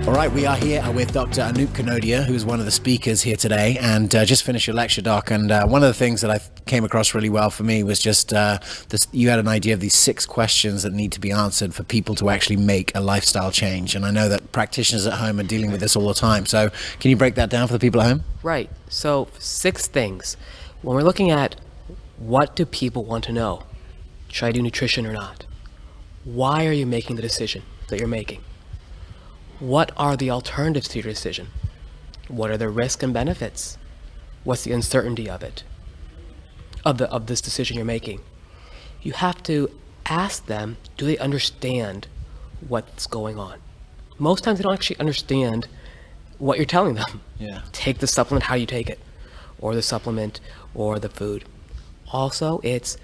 All right, we are here with Dr. Anup Kanodia, who's one of the speakers here today, and just finished your lecture, Doc. And one of the things that I came across really well for me was just this, you had an idea of these 6 questions that need to be answered for people to actually make a lifestyle change. And I know that practitioners at home are dealing with this all the time. So can you break that down for the people at home? Right. So 6 things. When we're looking at what do people want to know? Should I do nutrition or not? Why are you making the decision that you're making? What are the alternatives to your decision? What are the risks and benefits? What's the uncertainty of it, of this decision you're making? You have to ask them, do they understand what's going on? Most times they don't actually understand what you're telling them. Yeah. Take the supplement, how you take it, or the supplement, or the food. Also, is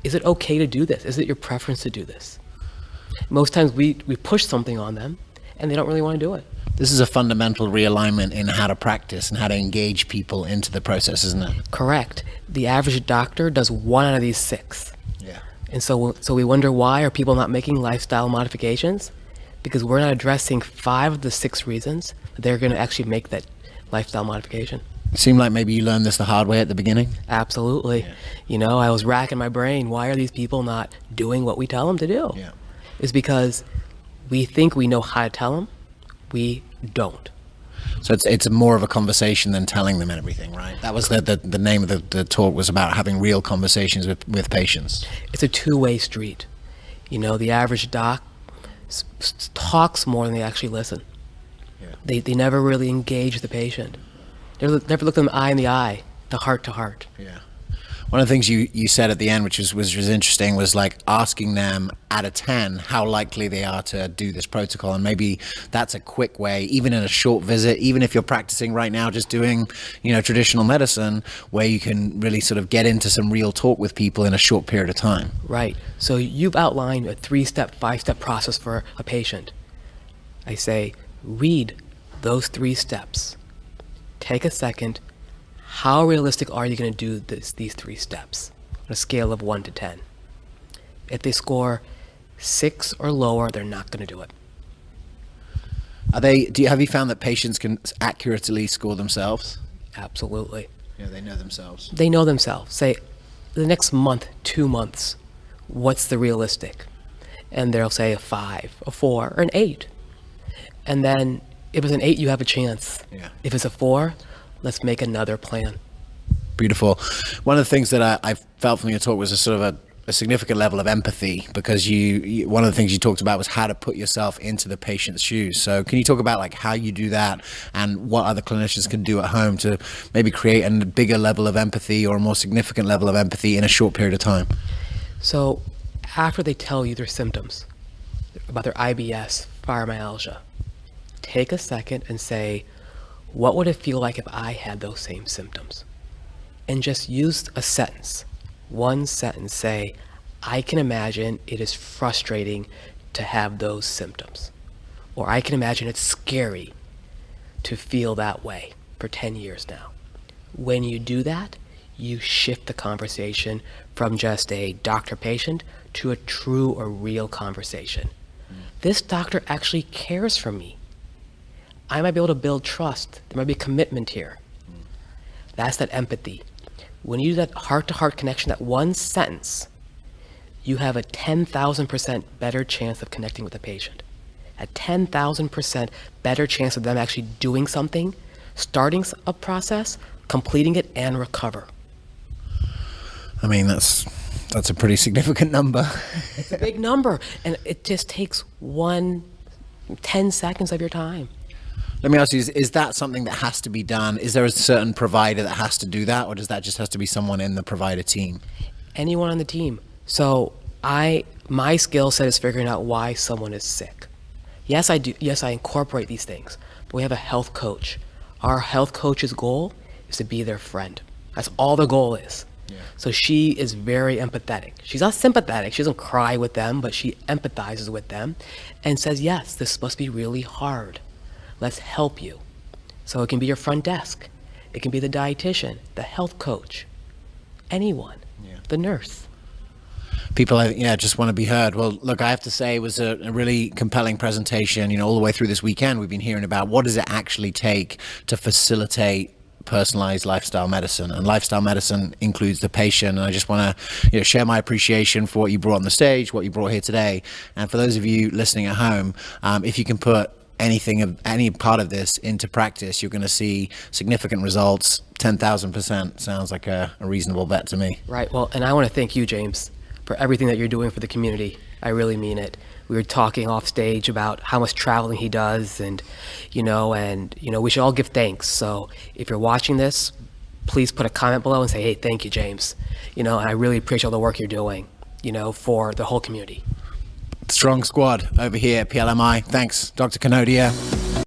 it okay to do this? Is it your preference to do this? Most times we push something on them, and they don't really want to do it. This is a fundamental realignment in how to practice and how to engage people into the process, isn't it? Correct. The average doctor does 1 out of these 6. Yeah. And so we wonder, why are people not making lifestyle modifications? Because we're not addressing 5 of the 6 reasons that they're going to actually make that lifestyle modification. It seemed like maybe you learned this the hard way at the beginning. Absolutely. Yeah. You know, I was racking my brain. Why are these people not doing what we tell them to do? Yeah. It's because we think we know how to tell them. We don't. So it's more of a conversation than telling them everything, right? That was the name of the talk, was about having real conversations with patients. It's a 2-way street. You know, the average doc talks more than they actually listen. Yeah. They never really engage the patient. They never look them eye in the eye, the heart to heart. Yeah. One of the things you said at the end, which was interesting, was like asking them out of 10 how likely they are to do this protocol. And maybe that's a quick way, even in a short visit, even if you're practicing right now, just doing, traditional medicine, where you can really sort of get into some real talk with people in a short period of time. Right. So you've outlined a 3-step, 5-step process for a patient. I say, read those 3 steps. Take a second. How realistic are you going to do these 3 steps on a scale of 1 to 10? If they score 6 or lower, they're not going to do it. Have you found that patients can accurately score themselves? Absolutely. Yeah, they know themselves. They know themselves. Say, the next month, 2 months, what's the realistic? And they'll say a 5, a 4, or an 8. And then if it's an 8, you have a chance. Yeah. If it's a 4, let's make another plan. Beautiful. One of the things that I felt from your talk was a sort of a significant level of empathy, because one of the things you talked about was how to put yourself into the patient's shoes. So can you talk about like how you do that and what other clinicians can do at home to maybe create a bigger level of empathy or a more significant level of empathy in a short period of time? So after they tell you their symptoms about their IBS, fibromyalgia, take a second and say, what would it feel like if I had those same symptoms? And just use a sentence, 1 sentence, say, I can imagine it is frustrating to have those symptoms. Or I can imagine it's scary to feel that way for 10 years now. When you do that, you shift the conversation from just a doctor-patient to a true or real conversation. This doctor actually cares for me. I might be able to build trust. There might be commitment here. That's that empathy. When you do that heart-to-heart connection, that 1 sentence, you have a 10,000% better chance of connecting with the patient. A 10,000% better chance of them actually doing something, starting a process, completing it, and recover. I mean, that's a pretty significant number. It's a big number, and it just takes 10 seconds of your time. Let me ask you, is that something that has to be done? Is there a certain provider that has to do that, or does that just have to be someone in the provider team? Anyone on the team. So my skill set is figuring out why someone is sick. Yes, I do. Yes, I incorporate these things, but we have a health coach. Our health coach's goal is to be their friend. That's all the goal is. Yeah. So she is very empathetic. She's not sympathetic. She doesn't cry with them, but she empathizes with them and says, yes, this must be really hard. Let's help you. So it can be your front desk. It can be the dietitian, the health coach, anyone, the nurse. People, just want to be heard. Well, look, I have to say it was a really compelling presentation. All the way through this weekend, we've been hearing about what does it actually take to facilitate personalized lifestyle medicine, and lifestyle medicine includes the patient. And I just want to share my appreciation for what you brought on the stage, what you brought here today. And for those of you listening at home, if you can put any part of this into practice, you're going to see significant results. 10,000% sounds like a reasonable bet to me. Right. Well, and I want to thank you, James, for everything that you're doing for the community. I really mean it. We were talking off stage about how much traveling he does, and we should all give thanks. So if you're watching this, please put a comment below and say, hey, thank you, James. And I really appreciate all the work you're doing, for the whole community. Strong squad over here at PLMI. Thanks, Dr. Kanodia.